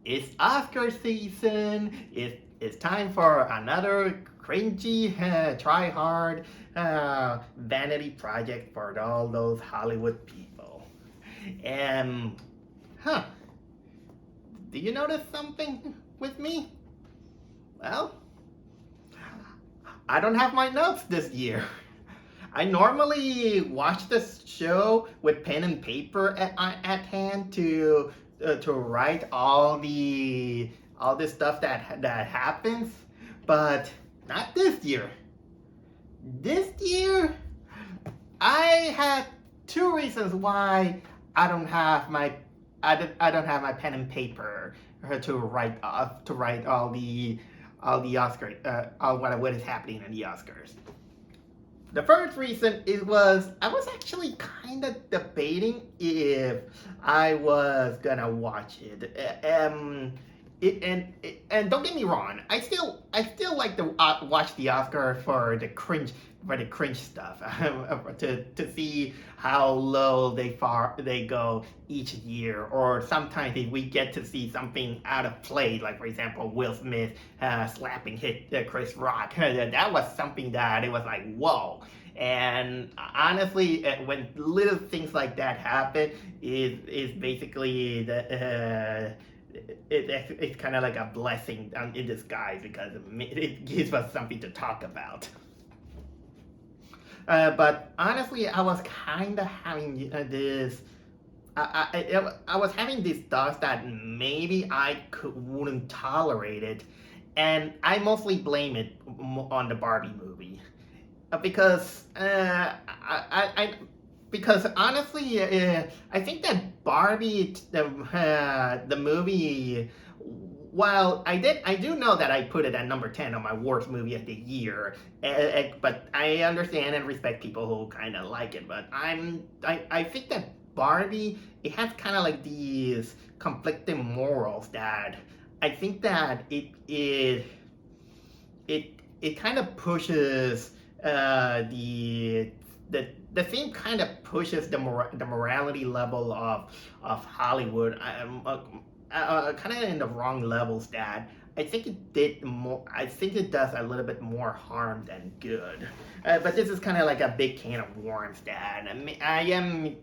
it's Oscar season. It's time for another cringy, try hard vanity project for all those Hollywood people. And, huh, do you notice something with me? Well, I don't have my notes this year. I normally watch this show with pen and paper at hand to write all this stuff that happens, but not this year. This year, I had two reasons why I don't have my I don't have my pen and paper to write all the Oscar all what is happening in the Oscars. The first reason I was actually kind of debating if I was gonna watch it. And don't get me wrong, I still like to watch the Oscar for the cringe stuff to see how low they go each year, or sometimes if we get to see something out of place, like for example Will Smith slapping Chris Rock. That was something that it was like whoa. And honestly, when little things like that happen, is basically it's kind of like a blessing in disguise because it gives us something to talk about. But honestly, I was kind of having this. I was having these thoughts that maybe wouldn't tolerate it, and I mostly blame it on the Barbie movie. Because because honestly, I think that Barbie, the movie, while I do know that I put it at number 10 on my worst movie of the year, but I understand and respect people who kind of like it. But I think that Barbie, it has kind of like these conflicting morals that I think that it kind of pushes the theme kind of pushes the morality level of Hollywood kind of in the wrong levels that I think it did more. I think it does a little bit more harm than good. But this is kind of like a big can of worms that I am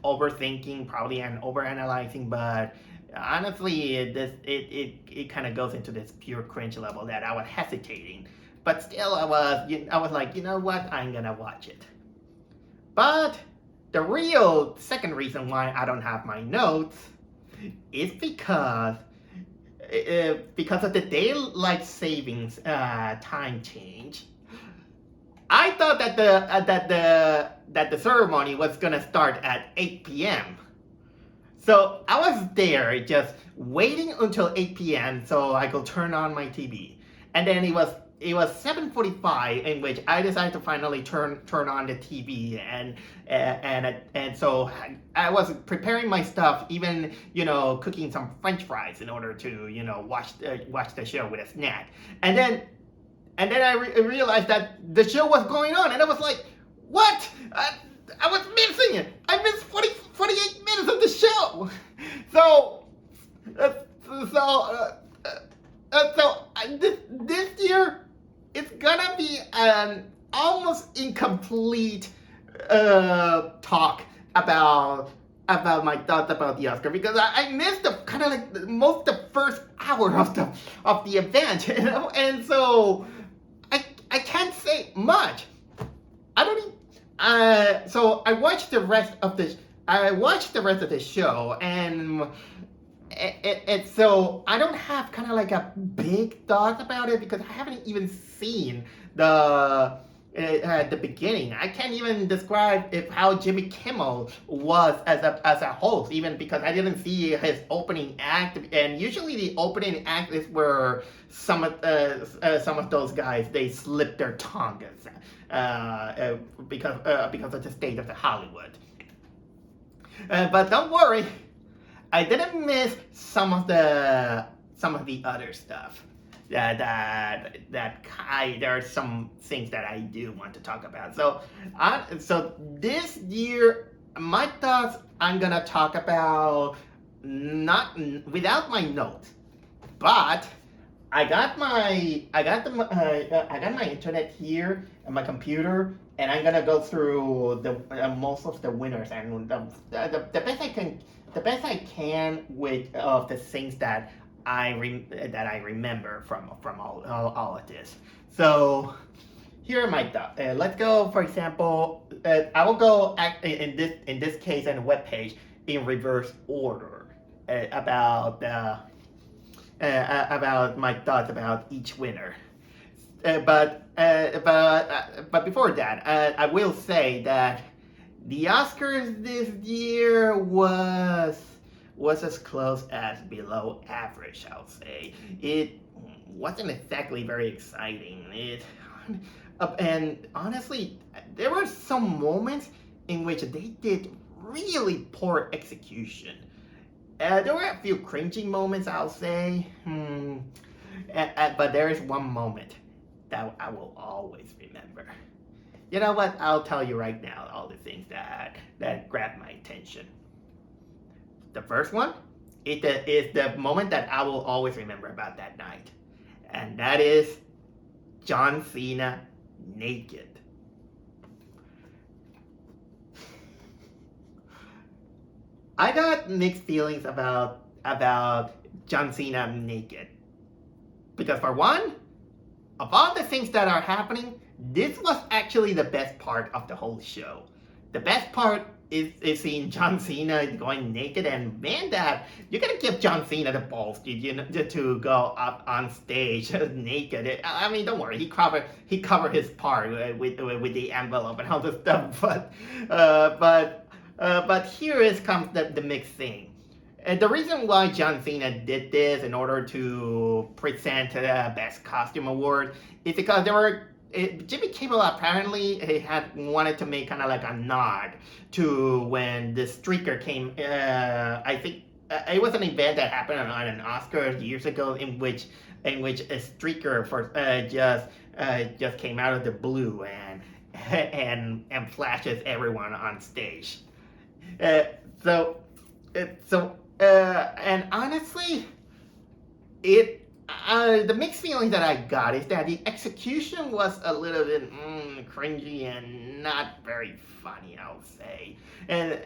overthinking probably and overanalyzing, but honestly, it kind of goes into this pure cringe level that I was hesitating, but still I was like, you know what, I'm gonna watch it. But the real second reason why I don't have my notes is because of the daylight savings time change. I thought that the ceremony was gonna start at 8 p.m. So I was there just waiting until 8 p.m. so I could turn on my TV. And then it was 7:45 in which I decided to finally turn on the TV, and so I was preparing my stuff, even cooking some French fries in order to watch the show with a snack. And then I realized that the show was going on, and I was like, what? I was missing it. I missed 48 minutes of the show. This year, it's gonna be an almost incomplete talk about my thoughts about the Oscar, because I missed the kind of like most the first hour of the event, and so I can't say much. I don't even, so I watched the rest of the show, and so I don't have kind of like a big thought about it because I haven't even seen the beginning. I can't even describe how Jimmy Kimmel was as a host, even because I didn't see his opening act. And usually the opening act is where some of those guys, they slip their tongue because of the state of the Hollywood. But don't worry, I didn't miss some of the other stuff. There are some things that I do want to talk about. So this year, my thoughts, I'm gonna talk about not without my notes, but I got my internet here and my computer, and I'm gonna go through the most of the winners and the best I can, with of the things that that I remember from all of this. So here are my thoughts. Let's go. For example, I will go in this case on the web page in reverse order about my thoughts about each winner. But before that, I will say that the Oscars this year was as close as below average. I'll say it wasn't exactly very exciting. And honestly, there were some moments in which they did really poor execution. There were a few cringy moments, I'll say. But there is one moment that I will always remember. You know what? I'll tell you right now all the things that grabbed my attention. The first one is the moment that I will always remember about that night. And that is John Cena naked. I got mixed feelings about John Cena naked. Because for one, of all the things that are happening, this was actually the best part of the whole show. The best part is seeing John Cena going naked, and man, that you gotta give John Cena the balls, to go up on stage naked. I mean, don't worry, he covered his part with the envelope and all this stuff. But comes the mixed thing. And the reason why John Cena did this in order to present the Best Costume Award is because Jimmy Kimmel apparently had wanted to make kind of like a nod to when the streaker came. I think it was an event that happened on an Oscar years ago in which a streaker just came out of the blue and flashes everyone on stage. And honestly, the mixed feeling that I got is that the execution was a little bit cringy and not very funny, I'll say. And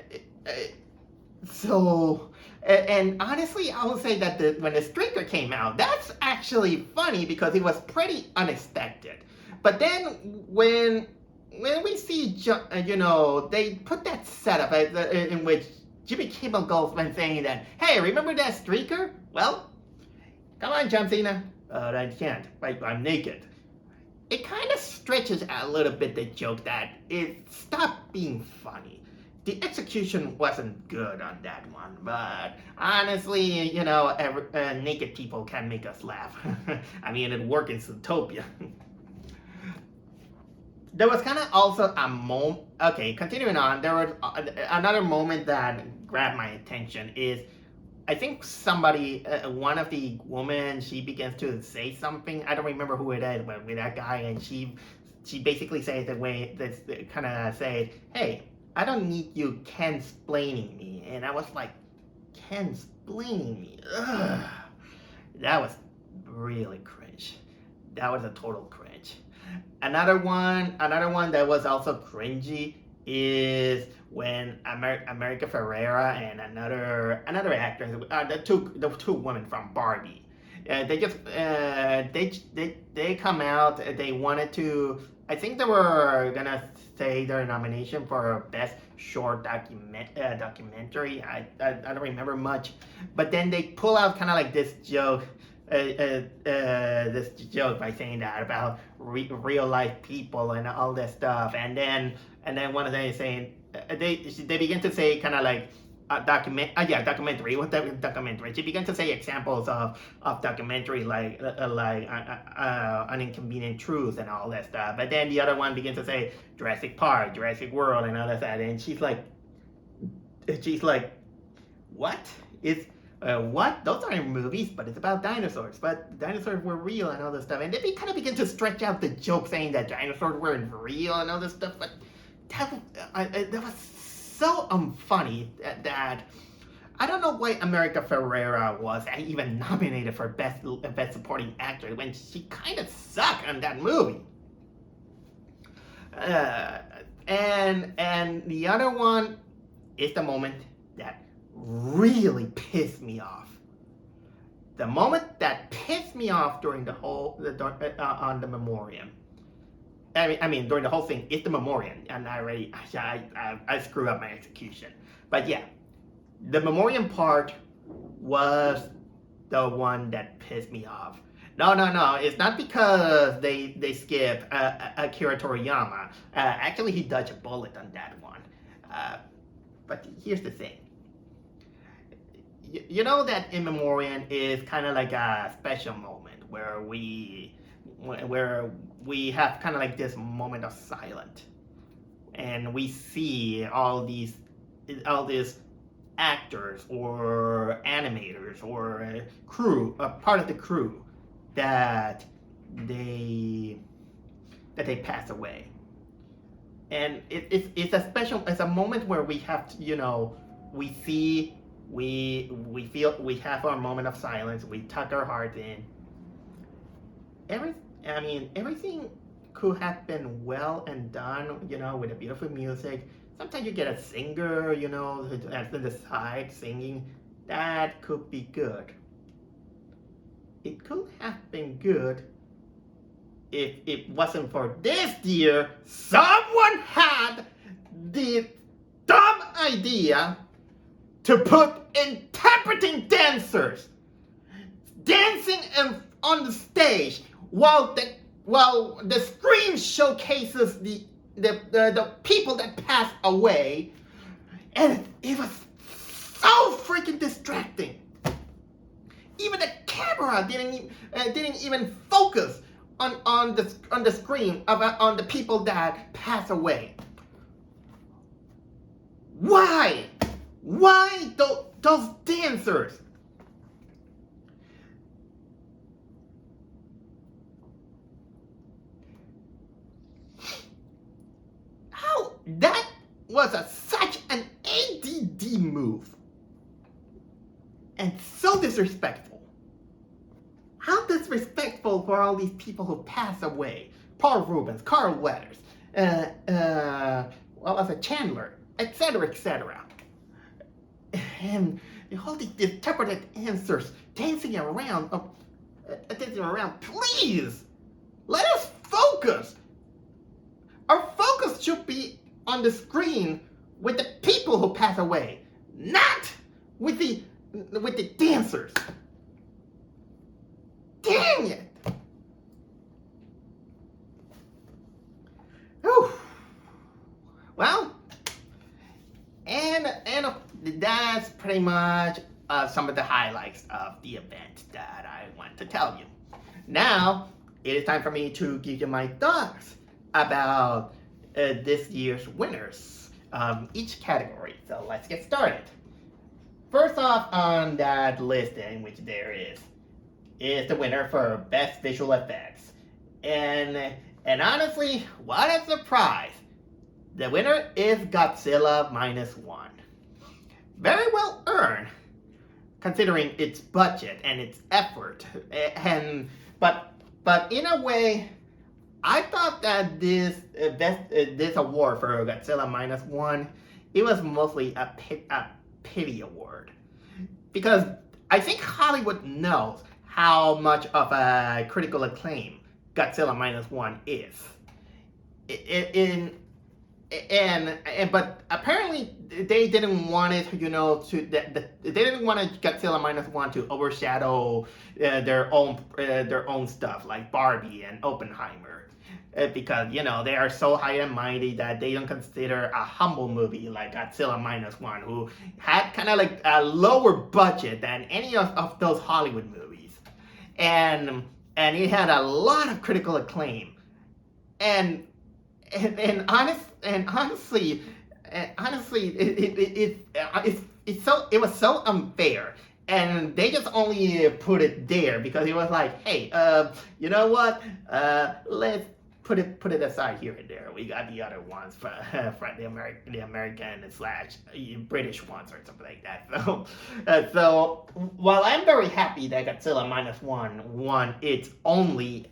honestly, I will say that when the streaker came out, that's actually funny because it was pretty unexpected. But then when we see, they put that setup in which Jimmy Kimmel goes when saying that, hey, remember that streaker? Well, come on, John Cena. I can't. I'm naked. It kind of stretches a little bit the joke that it stopped being funny. The execution wasn't good on that one, but honestly, naked people can make us laugh. I mean, it worked in Zootopia. There was kind of also a moment. Okay, continuing on, there was another moment that grabbed my attention is, I think somebody, one of the women, she begins to say something. I don't remember who it is, but with that guy, and she basically says the way that kind of said, "Hey, I don't need you Ken-splaining me," and I was like, Ken-splaining me? Ugh. That was really cringe. That was a total cringe. Another one that was also cringy is when America Ferrera and another actress, the two women from Barbie, they come out. They wanted to. I think they were gonna say their nomination for best short documentary. I don't remember much, but then they pull out kind of like this joke. This joke by saying that about real life people and all that stuff, and then one of them is saying they begin to say kind of like documentary. What documentary? She began to say examples of documentary like An Inconvenient Truth and all that stuff. But then the other one begins to say Jurassic Park, Jurassic World, and all that stuff. And she's like, what? What? Those aren't movies, but it's about dinosaurs. But dinosaurs were real and all this stuff. And they kind of begin to stretch out the joke saying that dinosaurs weren't real and all this stuff. But that was so unfunny that I don't know why America Ferrera was even nominated for best supporting actor when she kind of sucked on that movie. Uh, and the other one is the moment that really pissed me off. The moment that pissed me off during the whole on the memoriam. I mean, during the whole thing, it's the memoriam, and I screw up my execution. But yeah, the memoriam part was the one that pissed me off. No, it's not because they skip Akira Toriyama. Actually, he dodged a bullet on that one. But here's the thing. You know that In Memoriam is kind of like a special moment where we have kind of like this moment of silence, and we see all these actors or animators or crew, part of the crew that they pass away, and it's a moment where we have to, we see, we feel, we have our moment of silence, we tuck our hearts in. Everything could have been well and done, with a beautiful music. Sometimes you get a singer, at the side singing. That could be good. It could have been good if it wasn't for this year. Someone had the dumb idea to put interpreting dancers dancing on the stage while the screen showcases the people that passed away, and it was so freaking distracting. Even the camera didn't even focus on the screen on the people that passed away. Why those dancers? That was such an ADD move. And so disrespectful. How disrespectful for all these people who passed away. Paul Rubens, Carl Weathers, Chandler, etc. And all these interpreted answers dancing around. Please, let us focus. Our focus should be on the screen with the people who pass away, not with the dancers. Dang it! Whew. Well, and that's pretty much some of the highlights of the event that I want to tell you. Now, it is time for me to give you my thoughts about this year's winners, each category. So let's get started. First off on that list, in which there is the winner for best visual effects, and honestly, what a surprise! The winner is Godzilla -1. Very well earned, considering its budget and its effort, but in a way, I thought that this award for Godzilla -1, it was mostly a pity award, because I think Hollywood knows how much of a critical acclaim Godzilla -1 is. But apparently they didn't want it, they didn't want Godzilla -1 to overshadow their own stuff like Barbie and Oppenheimer. Because they are so high and mighty that they don't consider a humble movie like Godzilla -1, who had kind of like a lower budget than any of those Hollywood movies, and it had a lot of critical acclaim, and honestly, it was so unfair. And they just only put it there because it was like, hey, you know what? Let's put it aside here and there. We got the other ones from the American slash British ones or something like that. So while I'm very happy that Godzilla minus one won uh, its only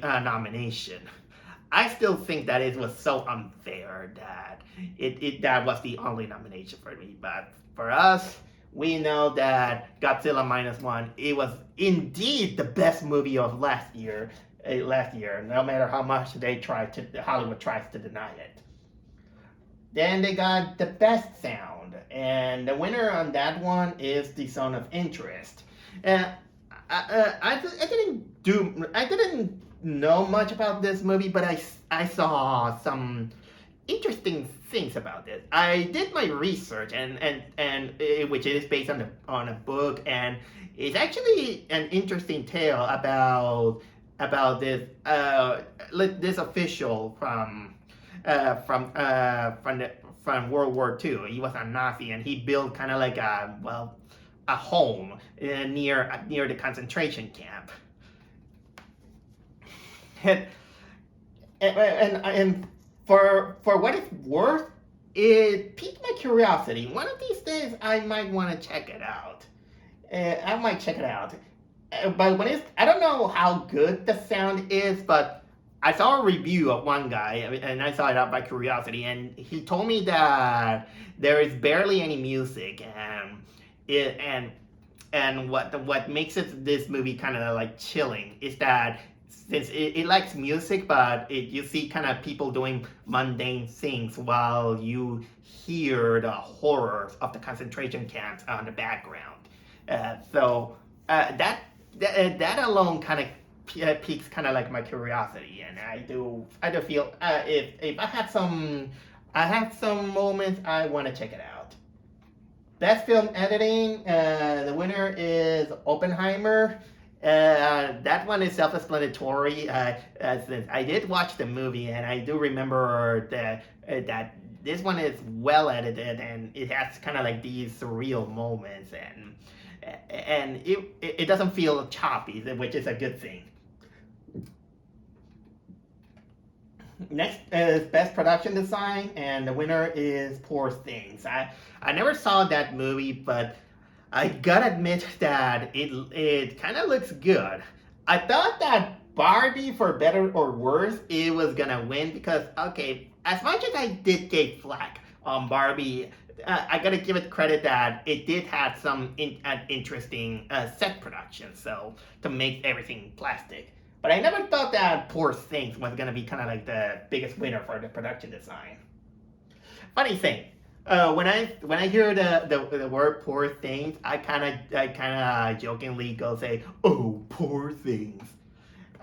nomination, I still think that it was so unfair that that was the only nomination for me. But for us, we know that Godzilla minus one, it was indeed the best movie of last year. No matter how much Hollywood tries to deny it. Then they got the best sound, and the winner on that one is The Zone of Interest. Uh, I didn't know much about this movie, but I saw some interesting things about this. I did my research, and which is based on a book, and it's actually an interesting tale about this official from World War II. He was a Nazi, and he built kind of like a home near the concentration camp. And and for what it's worth, it piqued my curiosity. One of these days, I might want to check it out. I might check it out. But I don't know how good the sound is, but I saw a review of one guy, and I saw it out by curiosity, and he told me that there is barely any music, and what makes this movie kind of like chilling is that since it likes music, but you see kind of people doing mundane things while you hear the horrors of the concentration camps on the background. So that alone kind of piques kind of like my curiosity, and I do feel if I have some moments, I want to check it out. Best film editing, the winner is Oppenheimer. That one is self-explanatory. Since I did watch the movie, and I do remember that this one is well edited, and it has kind of like these surreal moments, and it doesn't feel choppy, which is a good thing. Next is Best Production Design, and the winner is Poor Things. I never saw that movie, but I gotta admit that it kind of looks good. I thought that Barbie, for better or worse, it was gonna win because, okay, as much as I did get flack on Barbie, I gotta give it credit that it did have some interesting set production, so to make everything plastic. But I never thought that Poor Things was gonna be kind of like the biggest winner for the production design. Funny thing, when I hear the word "poor things," I kind of jokingly go say, "Oh, poor things."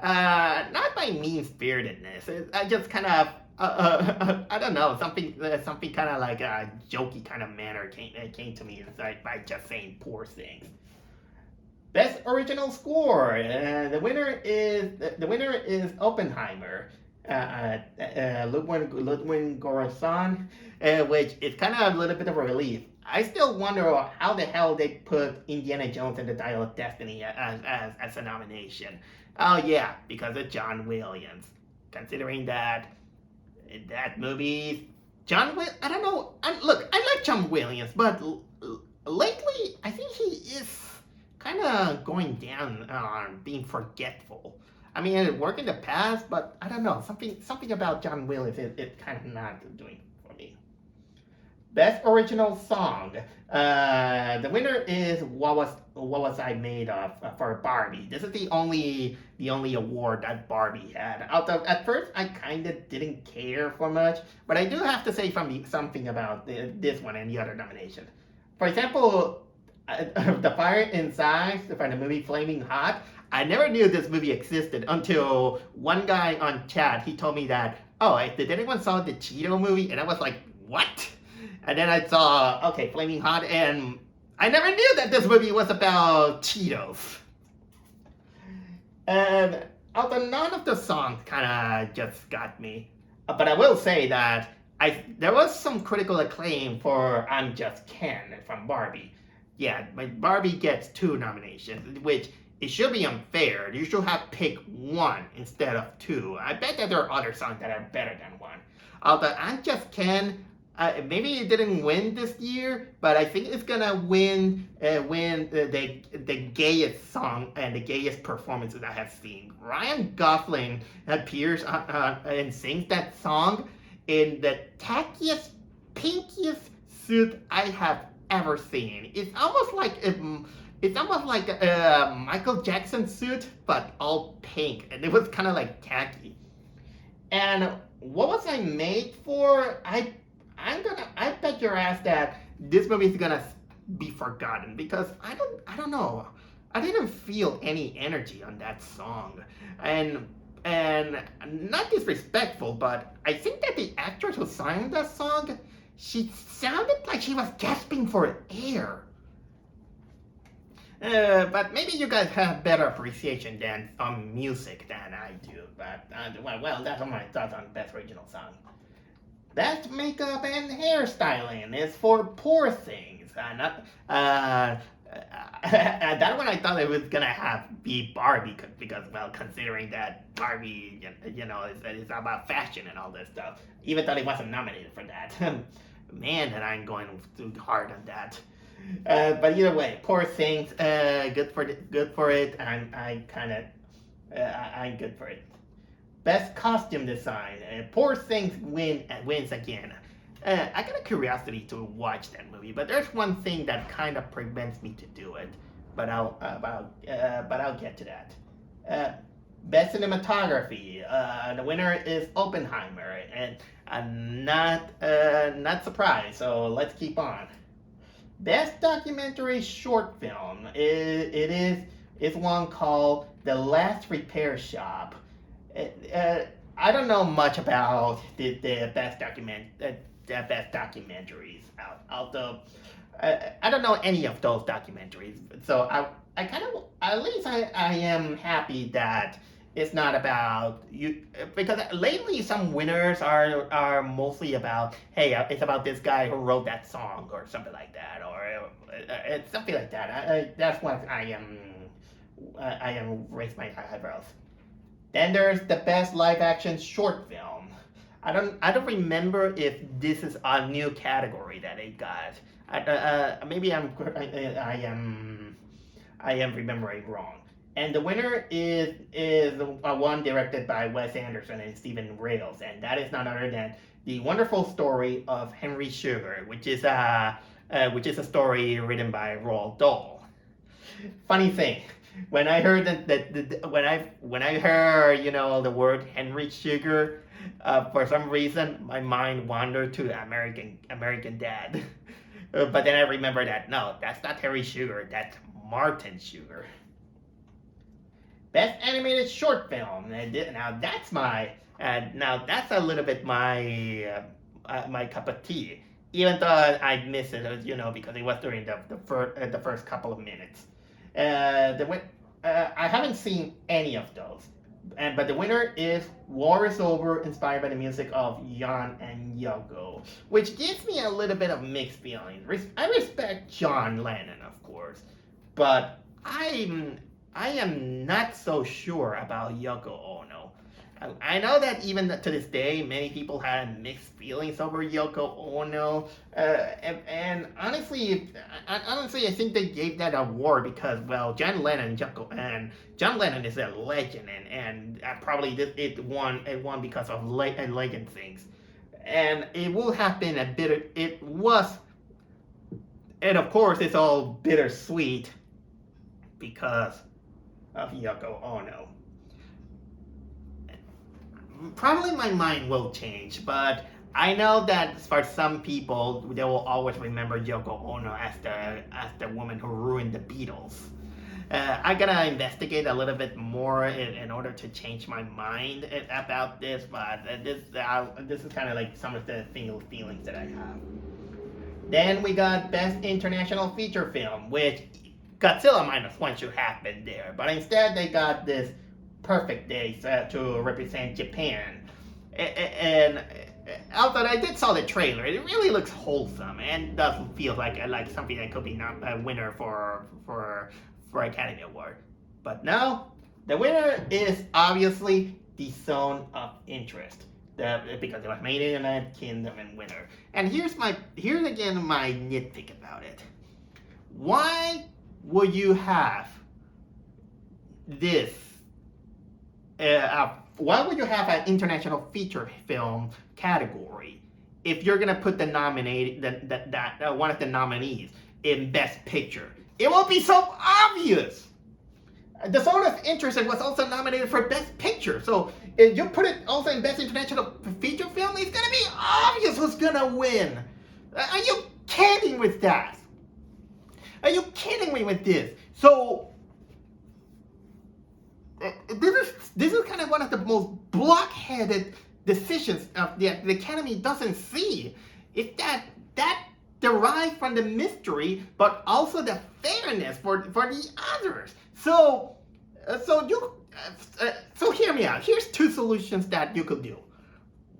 Not by mean spiritedness. I just kind of I don't know, something kind of like a jokey kind of manner came to me by just saying "poor things." Best original score. The winner is Oppenheimer. Ludwig Göransson, which is kind of a little bit of a relief. I still wonder how the hell they put Indiana Jones and the Dial of Destiny as a nomination. Oh yeah, because of John Williams. Considering that movie, I don't know. Look, I like John Williams, but lately I think he is kind of going down on being forgetful. I mean, it worked in the past, but I don't know. Something about John Williams is kind of not doing for me. Best original song. The winner is What Was I Made Of for Barbie. This is the only award that Barbie had. Although at first I kind of didn't care for much, but I do have to say something about this one and the other nominations. For example, The Fire Inside from the movie Flaming Hot. I never knew this movie existed until one guy on chat, he told me that, oh, did anyone saw the Cheeto movie? And I was like, what? And then I saw, okay, Flaming Hot, and I never knew that this movie was about Cheetos. And although none of the songs kind of just got me, but I will say that there was some critical acclaim for I'm Just Ken from Barbie. Yeah, but Barbie gets 2 nominations, which it should be unfair. You should have picked one instead of two. I bet that there are other songs that are better than one. Although I Just Can, maybe it didn't win this year, but I think it's gonna win the gayest song and the gayest performances I have seen. Ryan Gosling appears and sings that song in the tackiest, pinkiest suit I have ever seen. It's almost like a Michael Jackson suit, but all pink, and it was kind of like tacky. And what was I made for? I bet your ass that this movie is gonna be forgotten because I don't know. I didn't feel any energy on that song, and not disrespectful, but I think that the actress who sang that song, she sounded like she was gasping for air. But maybe you guys have better appreciation than on music than I do. But well, that's all my thoughts on best original song. Best makeup and hairstyling is for Poor Things. That one I thought it was gonna be Barbie because well, considering that Barbie, is about fashion and all this stuff. Even though it wasn't nominated for that. Man, that I'm going too hard on that. But either way, Poor Things, good for it. I'm good for it. Best costume design, Poor Things wins again. I got a curiosity to watch that movie, but there's one thing that kind of prevents me to do it. But I'll get to that. Best cinematography, the winner is Oppenheimer, and I'm not surprised. So let's keep on. Best documentary short film, is one called The Last Repair Shop. I don't know much about the best documentaries although I don't know any of those documentaries. So I kind of, at least I am happy that it's not about you, because lately some winners are mostly about, hey, it's about this guy who wrote that song or something like that, or it's something like that. That's what I am raise my eyebrows. Then there's the best live action short film. I don't remember if this is a new category that they got. Maybe I am remembering wrong. And the winner is one directed by Wes Anderson and Stephen Rails, and that is none other than The Wonderful Story of Henry Sugar, which is a story written by Roald Dahl. Funny thing, when I heard when I heard the word Henry Sugar, for some reason my mind wandered to American Dad. But then I remember that no, that's not Henry Sugar, that's Martin Sugar. Best animated short film. Now that's that's a little bit my my cup of tea. Even though I missed it, because it was during the first couple of minutes. I haven't seen any of those, but the winner is War is Over, inspired by the music of Jan and Yoko, which gives me a little bit of mixed feelings. I respect John Lennon, of course, but I am not so sure about Yoko Ono. I know that even to this day, many people had mixed feelings over Yoko Ono, and honestly, I think they gave that award because, well, John Lennon is a legend, and probably it won because of legend things, and it will have been and of course it's all bittersweet because of Yoko Ono. Probably my mind will change, but I know that for some people, they will always remember Yoko Ono as the woman who ruined the Beatles. I gotta investigate a little bit more in order to change my mind about this, but this is kind of like some of the feelings that I have. Then we got Best International Feature Film, which Godzilla -1 should have been there, but instead they got this Perfect Days to represent Japan. And although I did saw the trailer, it really looks wholesome and doesn't feel like something that could be not a winner for Academy Award. But now, the winner is obviously the Zone of Interest. Because it was made in the United Kingdom and winner. And here's again my nitpick about it. Why would you have this? Why would you have an international feature film category if you're gonna put the one of the nominees in Best Picture? It will be so obvious. The Zone of Interest was also nominated for Best Picture, so if you put it also in Best International Feature Film, it's gonna be obvious who's gonna win. Are you kidding with that? Are you kidding me with this? So this is kind of one of the most blockheaded decisions of the Academy doesn't see. Is that derived from the mystery, but also the fairness for the others. So hear me out. Here's two solutions that you could do.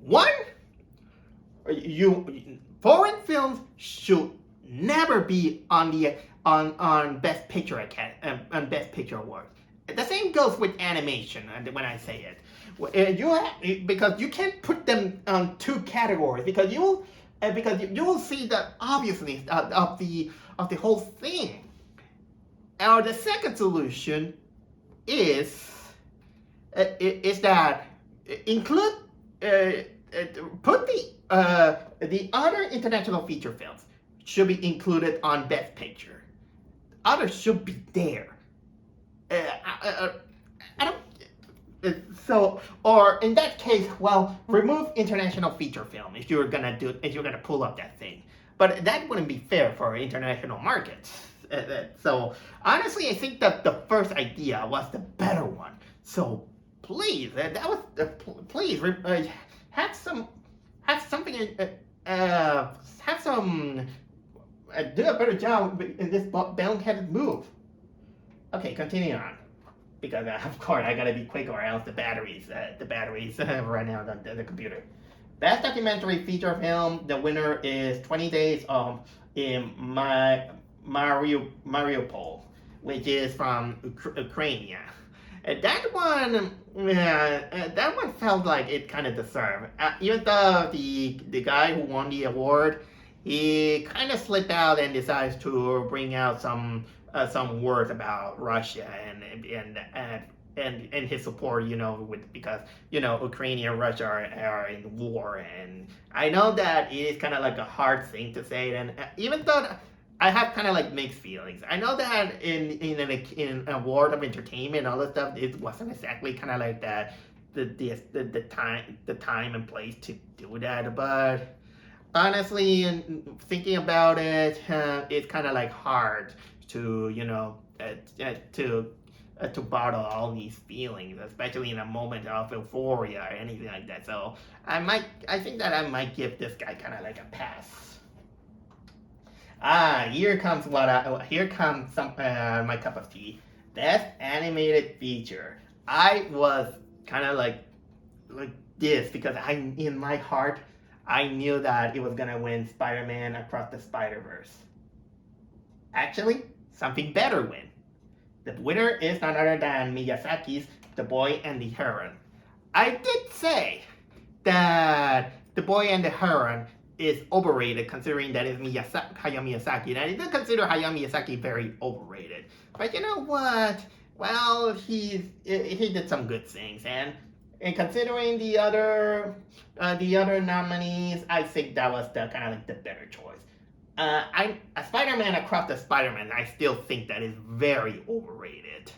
One, foreign films should never be on Best Picture on Best Picture awards. The same goes with animation. When I say it, because you can't put them on two categories because you will see the obviousness of the whole thing. Or the second solution is that include put the other international feature films should be included on Best Picture. Others should be there. I don't. So, or in that case, well, remove international feature film if you're gonna pull up that thing. But that wouldn't be fair for international markets. So honestly, I think that the first idea was the better one. So please, please have some do a better job in this boneheaded move. Okay, continue on. Because of course I gotta be quick or else the batteries run out on the computer. Best documentary feature film. The winner is 20 Days of in Mariupol, which is from Ukraine. That one felt like it kind of deserved. Even though the guy who won the award, he kind of slipped out and decides to bring out some words about Russia and his support, because Ukraine and Russia are in war, and I know that it is kind of like a hard thing to say, and even though I have kind of like mixed feelings. I know that in an award of entertainment and all that stuff, it wasn't exactly kind of like that the time and place to do that, but honestly, thinking about it, it's kind of like hard to to bottle all these feelings, especially in a moment of euphoria or anything like that. So I think that I might give this guy kind of like a pass. Here comes some my cup of tea. Best animated feature. I was kind of like this because in my heart I knew that it was gonna win Spider-Man Across the Spider-Verse. Actually, something better win. The winner is none other than Miyazaki's The Boy and the Heron. I did say that The Boy and the Heron is overrated considering that it's Hayao Miyazaki, and I do consider Hayao Miyazaki very overrated. But you know what? Well, he did some good things, and considering the other nominees, I think that was the kind of like the better choice. Spider-Man Across the Spider-Man, I still think that is very overrated.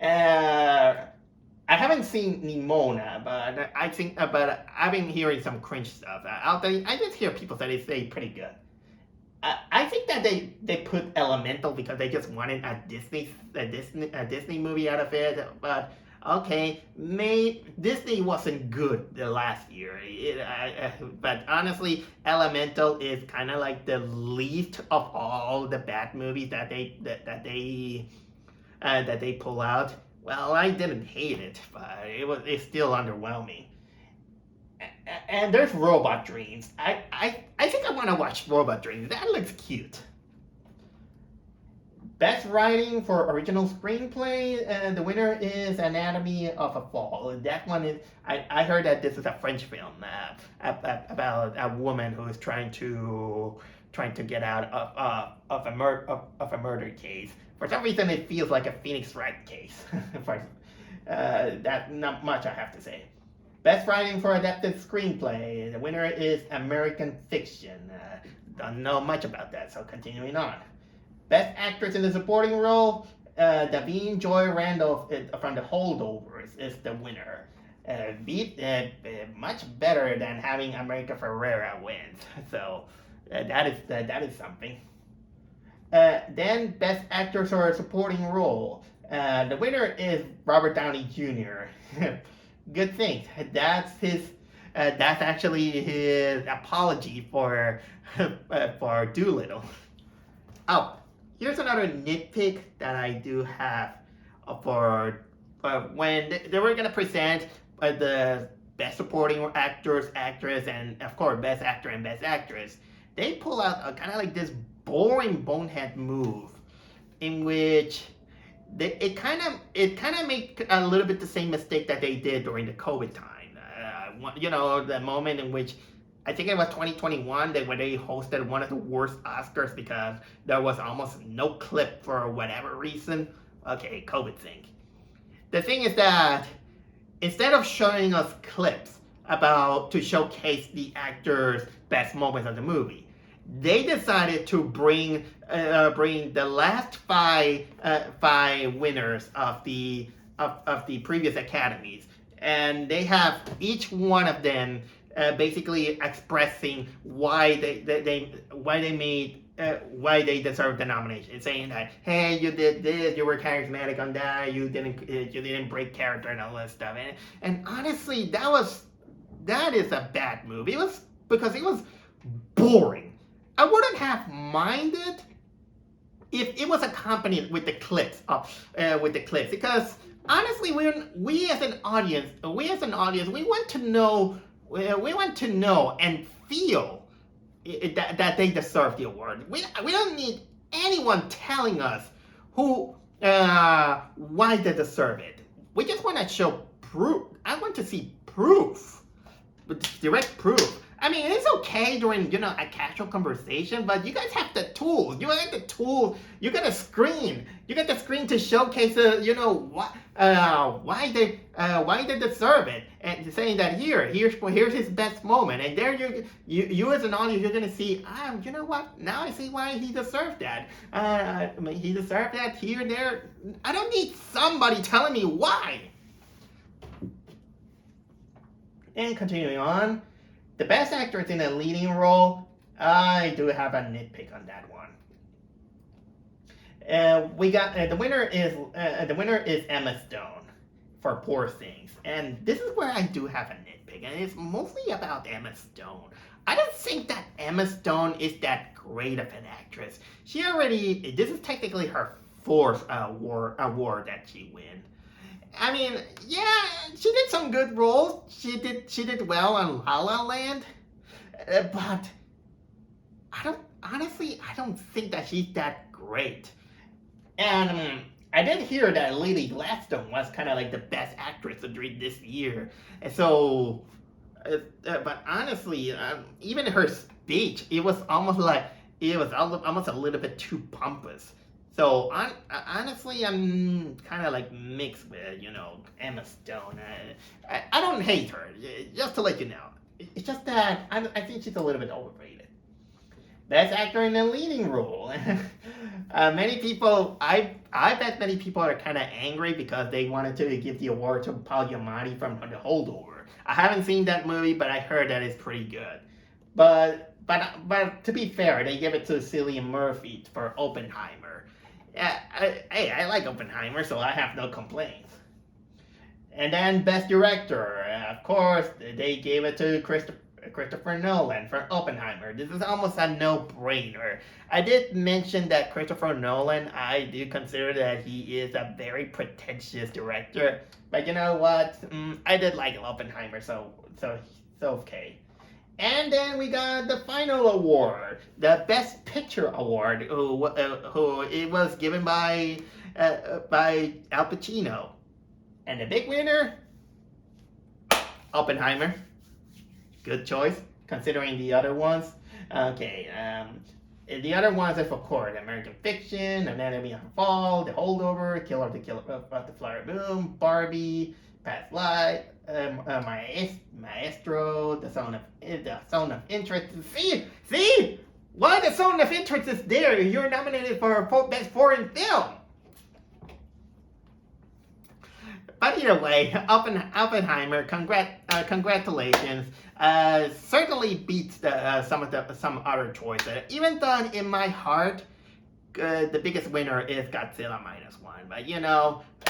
I haven't seen Nimona, but I've been hearing some cringe stuff. I just hear people say it's pretty good. I think that they put Elemental because they just wanted a Disney movie out of it. But okay, Disney wasn't good the last year. But honestly, Elemental is kind of like the least of all the bad movies that they pull out. Well, I didn't hate it, but it's still underwhelming. And there's Robot Dreams. I think I want to watch Robot Dreams. That looks cute. Best writing for original screenplay, the winner is Anatomy of a Fall. That one is, I heard that this is a French film about a woman who is trying to get out of a murder case. For some reason, it feels like a Phoenix Wright case. For, that not much I have to say. Best writing for adapted screenplay. The winner is American Fiction. Don't know much about that, so continuing on. Best actress in the supporting role, Davine Joy Randolph from The Holdovers is the winner. Much better than having America Ferrera win. So that is something. Then best actor for a supporting role. The winner is Robert Downey Jr. Good thing. That's his. That's actually his apology for Doolittle. Oh, here's another nitpick that I do have for when they were gonna present the best supporting actors, actress, and of course best actor and best actress. They pull out a kind of like this boring bonehead move, in which it kind of made a little bit the same mistake that they did during the COVID time. The moment in which I think it was 2021 where they hosted one of the worst Oscars because there was almost no clip for whatever reason. Okay, COVID thing. The thing is that instead of showing us clips to showcase the actors' best moments of the movie, they decided to bring the last five winners of the previous academies, and they have each one of them basically expressing why they deserve the nomination, saying that, hey, you did this, you were charismatic on that, you didn't break character and all that stuff, and honestly, that is a bad move. It was because it was boring. I wouldn't have minded if it was accompanied with the clips, because honestly, we as an audience, we want to know and feel that they deserve the award. We don't need anyone telling us why they deserve it. We just want to show proof. I want to see proof, direct proof. I mean, it's okay during a casual conversation, but you guys have the tools. You have the tools. You got a screen. You got the screen to showcase why they deserve it, and saying that here's his best moment, and there you as an audience, you're gonna see, you know what? Now I see why he deserved that. He deserved that here, there. I don't need somebody telling me why. And continuing on. The best actress in a leading role, I do have a nitpick on that one. We got the winner is Emma Stone for Poor Things, and this is where I do have a nitpick, and it's mostly about Emma Stone. I don't think that Emma Stone is that great of an actress. This is technically her fourth award that she win. I mean, yeah, she did some good roles. She did well on La La Land, but I don't think that she's that great. And I did hear that Lily Gladstone was kind of like the best actress during this year, and so, but honestly, even her speech, it was almost a little bit too pompous. So honestly, I'm kind of like mixed with Emma Stone. I don't hate her, just to let you know. It's just that I think she's a little bit overrated. Best actor in a leading role. Many people, I bet many people are kind of angry because they wanted to give the award to Paul Giamatti from The Holdover. I haven't seen that movie, but I heard that it's pretty good. But to be fair, they give it to Cillian Murphy for Oppenheimer. I like Oppenheimer, so I have no complaints. And then Best Director, of course, they gave it to Christopher Nolan for Oppenheimer. This is almost a no-brainer. I did mention that Christopher Nolan, I do consider that he is a very pretentious director. But you know what? I did like Oppenheimer, so okay. And then we got the final award, the Best Picture award, who it was given by Al Pacino, and the big winner, Oppenheimer. Good choice considering the other ones. Okay, the other ones are for court: American Fiction, Anatomy of a Fall, The Holdover, Killer of the Flower Moon, Barbie, Past Life, Maestro, the Zone of Interest. See, why the Zone of Interest is there? You're nominated for Best Foreign Film. But either way, Oppenheimer, congratulations. Certainly beats some other choices. Even though in my heart, the biggest winner is Godzilla -1. But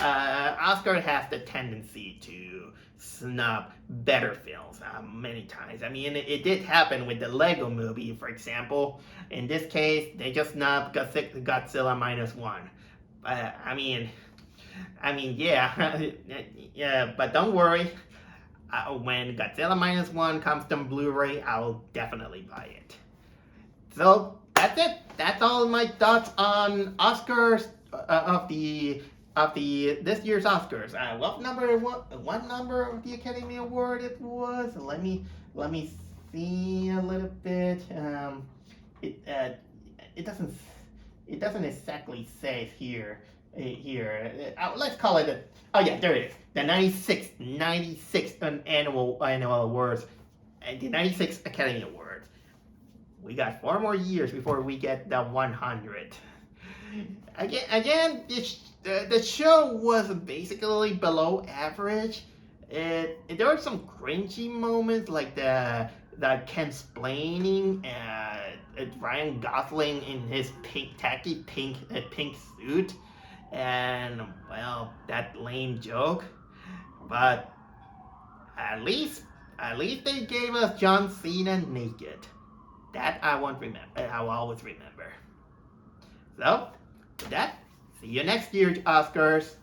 Oscar has the tendency to snub better films many times. I mean, it did happen with the Lego Movie, for example. In this case, they just snubbed Godzilla -1. Yeah, but don't worry. When Godzilla -1 comes to Blu-ray, I'll definitely buy it. So that's it. That's all my thoughts on Oscars of this year's Oscars. What number of the Academy Award it was? Let me see a little bit. It doesn't exactly say here. Let's call it oh yeah, there it is. The 96th annual awards, the 96th Academy Awards. We got 4 more years before we get the 100. Again, the show was basically below average. There were some cringy moments like the Ken-splaining, Ryan Gosling in his tacky pink suit. And well, that lame joke, but at least they gave us John Cena naked. That I won't remember. I will always remember. So, with that, see you next year, Oscars.